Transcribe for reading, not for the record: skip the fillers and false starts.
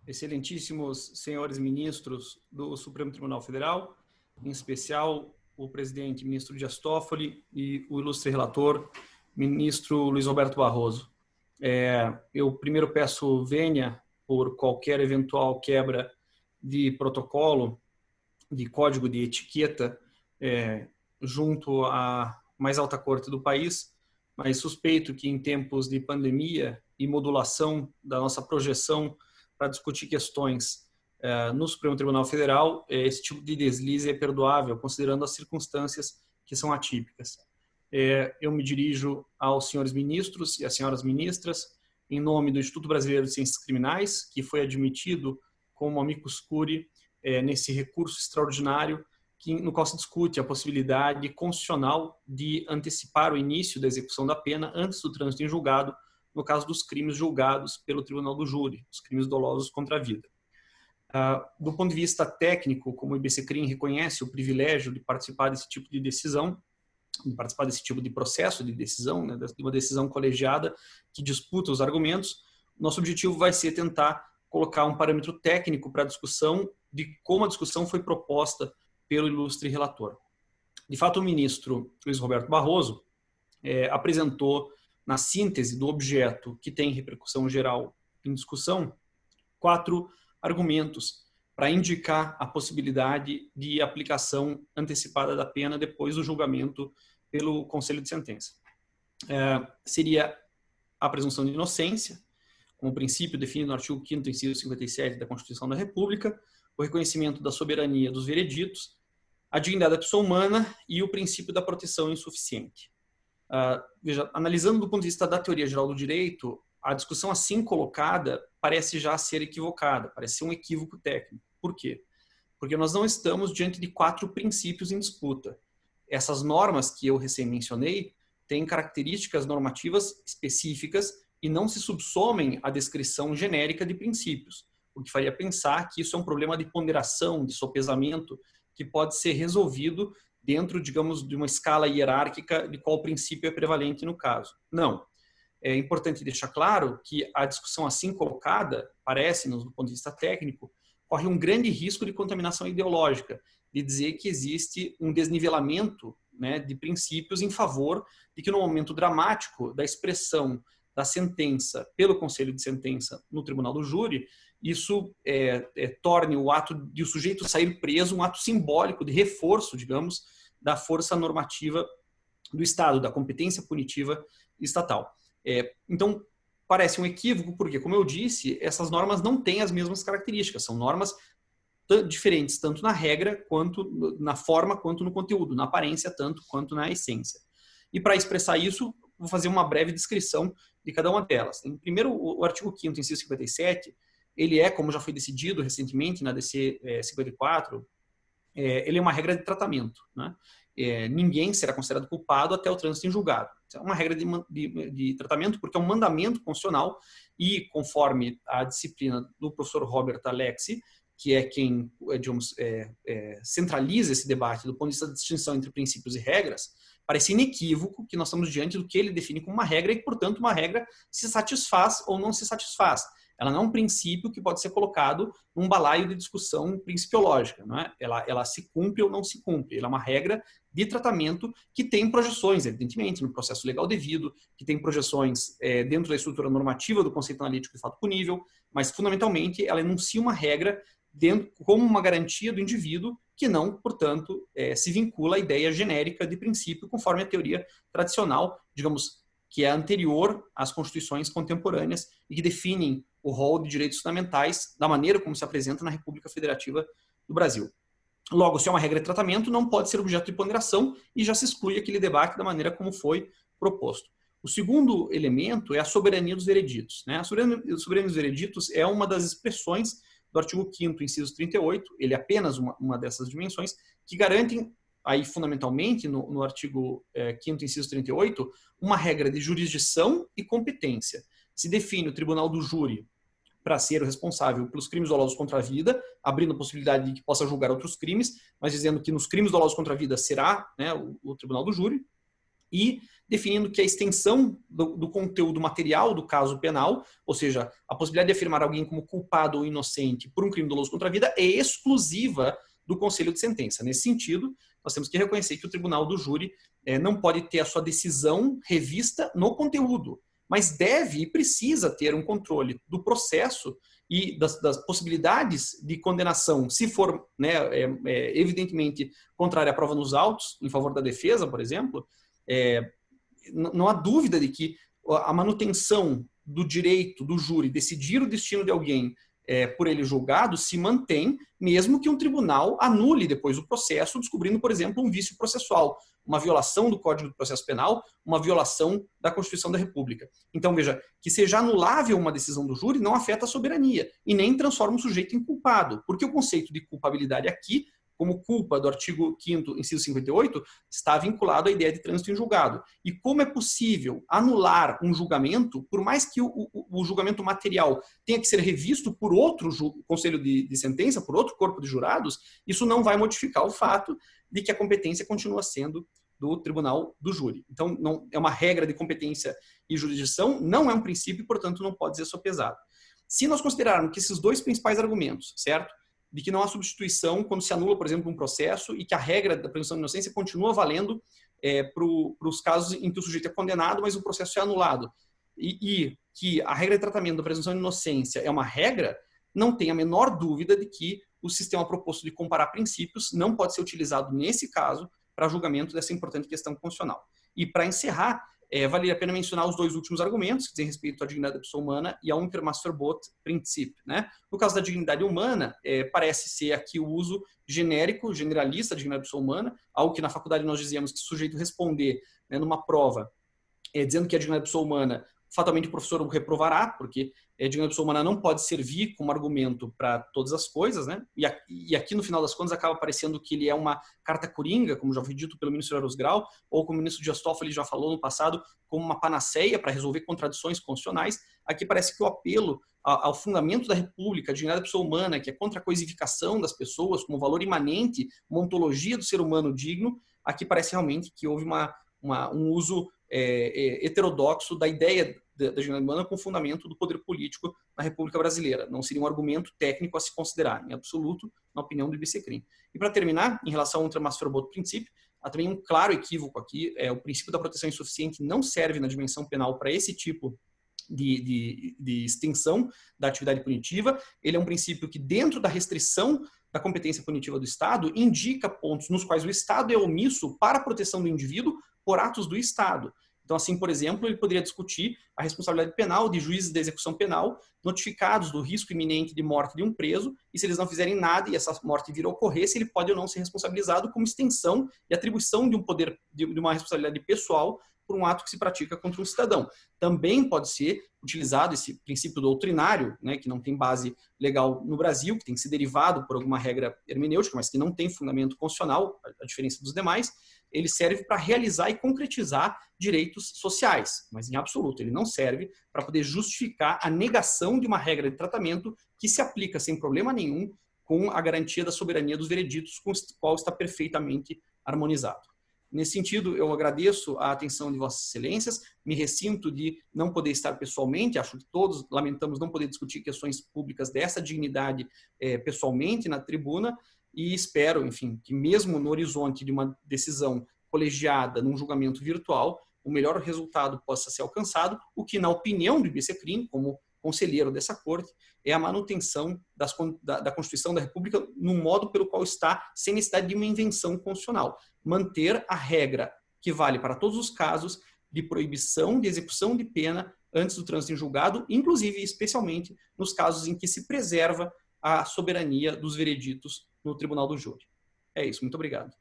excelentíssimos senhores ministros do Supremo Tribunal Federal, em especial o presidente ministro Dias Toffoli e o ilustre relator, ministro Luiz Roberto Barroso. Eu primeiro peço vênia por qualquer eventual quebra de protocolo, de código de etiqueta, junto à mais alta corte do país, mas suspeito que em tempos de pandemia e modulação da nossa projeção para discutir questões no Supremo Tribunal Federal, esse tipo de deslize é perdoável, considerando as circunstâncias que são atípicas. Eu me dirijo aos senhores ministros e às senhoras ministras, em nome do Instituto Brasileiro de Ciências Criminais, que foi admitido como amicus curiae nesse recurso extraordinário, no qual se discute a possibilidade constitucional de antecipar o início da execução da pena antes do trânsito em julgado, no caso dos crimes julgados pelo Tribunal do Júri, os crimes dolosos contra a vida. Do ponto de vista técnico, como o IBCCRIM reconhece o privilégio de participar desse tipo de decisão, de participar desse tipo de processo de decisão, né, de uma decisão colegiada que disputa os argumentos, nosso objetivo vai ser tentar colocar um parâmetro técnico para a discussão de como a discussão foi proposta pelo ilustre relator. De fato, o ministro Luiz Roberto Barroso apresentou, na síntese do objeto que tem repercussão geral em discussão, 4 argumentos para indicar a possibilidade de aplicação antecipada da pena depois do julgamento pelo Conselho de Sentença. Seria a presunção de inocência, como princípio definido no artigo 5º, inciso 57 da Constituição da República, o reconhecimento da soberania dos vereditos, a dignidade da pessoa humana e o princípio da proteção insuficiente. Veja, analisando do ponto de vista da teoria geral do direito, a discussão assim colocada parece já ser equivocada, parece ser um equívoco técnico. Por quê? Porque nós não estamos diante de 4 princípios em disputa. Essas normas que eu recém mencionei têm características normativas específicas e não se subsomem à descrição genérica de princípios, o que faria pensar que isso é um problema de ponderação, de sopesamento, que pode ser resolvido dentro, digamos, de uma escala hierárquica de qual princípio é prevalente no caso. Não. É importante deixar claro que a discussão assim colocada, parece-nos, do ponto de vista técnico, corre um grande risco de contaminação ideológica, de dizer que existe um desnivelamento, né, de princípios em favor de que no momento dramático da expressão da sentença pelo Conselho de Sentença no Tribunal do Júri, isso torne o ato de o sujeito sair preso um ato simbólico de reforço, digamos, da força normativa do Estado, da competência punitiva estatal. Então, parece um equívoco, porque, como eu disse, essas normas não têm as mesmas características, são normas diferentes, tanto na regra, quanto na forma, quanto no conteúdo, na aparência, tanto quanto na essência. E para expressar isso, vou fazer uma breve descrição de cada uma delas. Primeiro, o artigo 5º, inciso 57, ele como já foi decidido recentemente na DC 54, ele é uma regra de tratamento, né? Ninguém será considerado culpado até o trânsito em julgado. É uma regra de tratamento porque é um mandamento constitucional e, conforme a disciplina do professor Robert Alexi, que é quem, digamos, centraliza esse debate do ponto de vista da distinção entre princípios e regras, parece inequívoco que nós estamos diante do que ele define como uma regra e, portanto, uma regra se satisfaz ou não se satisfaz. Ela não é um princípio que pode ser colocado num balaio de discussão principiológica, não é? Ela se cumpre ou não se cumpre. Ela é uma regra de tratamento que tem projeções, evidentemente, no processo legal devido, que tem projeções dentro da estrutura normativa do conceito analítico de fato punível, mas, fundamentalmente, ela enuncia uma regra como uma garantia do indivíduo que não, portanto, se vincula à ideia genérica de princípio, conforme a teoria tradicional, digamos, que é anterior às constituições contemporâneas e que definem o rol de direitos fundamentais da maneira como se apresenta na República Federativa do Brasil. Logo, se é uma regra de tratamento, não pode ser objeto de ponderação e já se exclui aquele debate da maneira como foi proposto. O segundo elemento é a soberania dos vereditos, né? A soberania dos vereditos é uma das expressões do artigo 5º, inciso 38, ele é apenas uma dessas dimensões, que garantem, aí fundamentalmente, no artigo 5º, inciso 38, uma regra de jurisdição e competência. Se define o Tribunal do Júri para ser o responsável pelos crimes dolosos contra a vida, abrindo a possibilidade de que possa julgar outros crimes, mas dizendo que nos crimes dolosos contra a vida será, né, o Tribunal do Júri, e definindo que a extensão do conteúdo material do caso penal, ou seja, a possibilidade de afirmar alguém como culpado ou inocente por um crime doloso contra a vida, é exclusiva do conselho de sentença. Nesse sentido, nós temos que reconhecer que o tribunal do júri não pode ter a sua decisão revista no conteúdo, mas deve e precisa ter um controle do processo e das possibilidades de condenação, se for, né, evidentemente contrária à prova nos autos, em favor da defesa, por exemplo. Não há dúvida de que a manutenção do direito do júri decidir o destino de alguém por ele julgado se mantém, mesmo que um tribunal anule depois o processo, descobrindo, por exemplo, um vício processual, uma violação do Código de Processo Penal, uma violação da Constituição da República. Então, veja, que seja anulável uma decisão do júri não afeta a soberania e nem transforma o sujeito em culpado, porque o conceito de culpabilidade aqui, como culpa do artigo 5º, inciso 58, está vinculado à ideia de trânsito em julgado. E como é possível anular um julgamento, por mais que o julgamento material tenha que ser revisto por outro conselho de sentença, por outro corpo de jurados, isso não vai modificar o fato de que a competência continua sendo do tribunal do júri. Então, não é uma regra de competência e jurisdição, não é um princípio e, portanto, não pode ser sopesado. Se nós considerarmos que esses dois principais argumentos, certo? De que não há substituição quando se anula, por exemplo, um processo e que a regra da presunção de inocência continua valendo para os casos em que o sujeito é condenado, mas o processo é anulado. E que a regra de tratamento da presunção de inocência é uma regra, não tem a menor dúvida de que o sistema proposto de comparar princípios não pode ser utilizado nesse caso para julgamento dessa importante questão constitucional. E para encerrar, vale a pena mencionar os dois últimos argumentos, que dizem respeito à dignidade da pessoa humana e ao Untermaßverbot princípio, né? No caso da dignidade humana, parece ser aqui o uso genérico, generalista da dignidade da pessoa humana, algo que na faculdade nós dizíamos que se o sujeito responder, né, numa prova, dizendo que a dignidade da pessoa humana, fatalmente o professor o reprovará, porque a dignidade da pessoa humana não pode servir como argumento para todas as coisas, né? E aqui, no final das contas, acaba parecendo que ele é uma carta coringa, como já foi dito pelo ministro Eros Grau, ou como o ministro Dias Toffoli já falou no passado, como uma panaceia para resolver contradições constitucionais. Aqui parece que o apelo ao fundamento da República, a dignidade da pessoa humana, que é contra a coisificação das pessoas como valor imanente, uma ontologia do ser humano digno, aqui parece realmente que houve um uso heterodoxo da ideia da dignidade humana com fundamento do poder político na República Brasileira. Não seria um argumento técnico a se considerar, em absoluto, na opinião do IBCCRIM. E para terminar, em relação ao Untermaßverbot princípio, há também um claro equívoco aqui. O princípio da proteção insuficiente não serve na dimensão penal para esse tipo de extensão da atividade punitiva. Ele é um princípio que, dentro da restrição da competência punitiva do Estado, indica pontos nos quais o Estado é omisso para a proteção do indivíduo por atos do Estado. Então, assim, por exemplo, ele poderia discutir a responsabilidade penal de juízes da execução penal notificados do risco iminente de morte de um preso, e se eles não fizerem nada e essa morte vir a ocorrer, se ele pode ou não ser responsabilizado como extensão e atribuição de um poder, de uma responsabilidade pessoal por um ato que se pratica contra um cidadão. Também pode ser utilizado esse princípio doutrinário, né, que não tem base legal no Brasil, que tem que ser derivado por alguma regra hermenêutica, mas que não tem fundamento constitucional, a diferença dos demais. Ele serve para realizar e concretizar direitos sociais, mas em absoluto, ele não serve para poder justificar a negação de uma regra de tratamento que se aplica sem problema nenhum com a garantia da soberania dos vereditos, com o qual está perfeitamente harmonizado. Nesse sentido, eu agradeço a atenção de Vossas Excelências, me ressinto de não poder estar pessoalmente, acho que todos lamentamos não poder discutir questões públicas dessa dignidade pessoalmente na tribuna, e espero, enfim, que mesmo no horizonte de uma decisão colegiada num julgamento virtual, o melhor resultado possa ser alcançado, o que, na opinião do IBCCRIM, como conselheiro dessa corte, é a manutenção da Constituição da República no modo pelo qual está, sem necessidade de uma invenção constitucional. Manter a regra que vale para todos os casos de proibição de execução de pena antes do trânsito em julgado, inclusive, especialmente, nos casos em que se preserva a soberania dos vereditos no Tribunal do Júri. É isso, muito obrigado.